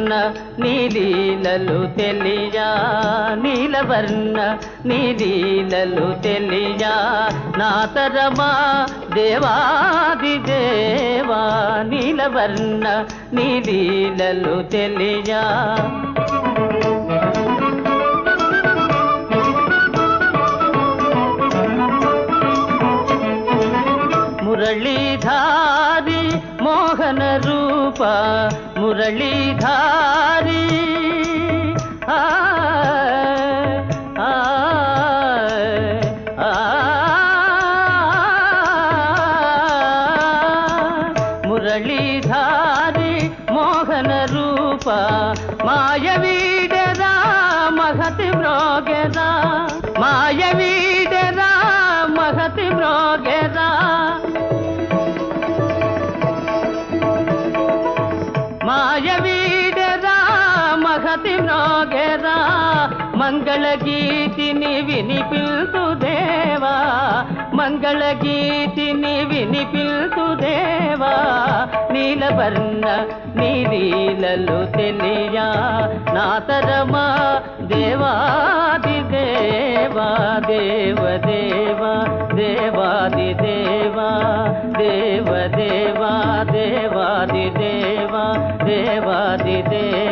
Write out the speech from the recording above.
నీలవర్ణ నీలీలలు తెలియా నీలవర్ణ నీలీలలు తెలియా నా తరమా దేవాది దేవా నీలవర్ణ నీలీలలు తెలియా మురళీధారి మోహన రూప మురళీధారి ఆ ఆ ఆ మురళీధారి మోహన రూప మాయవీడరా మహతి మ్రోగెరా మాయవీడరా మహతి మ్రోగెరా మాయవీడరా మహతి మ్రోగెరా మంగళగీతిని వినిపిల్తు దేవా మంగళగీతిని వినిపిల్తు దేవా నీలవర్ణ నీలీలలు తెలియా నా తరమా దేవాది దేవా దేవదేవా దేవాది దేవా దేవదేవా దేవాది దేవా దేవాది దేవా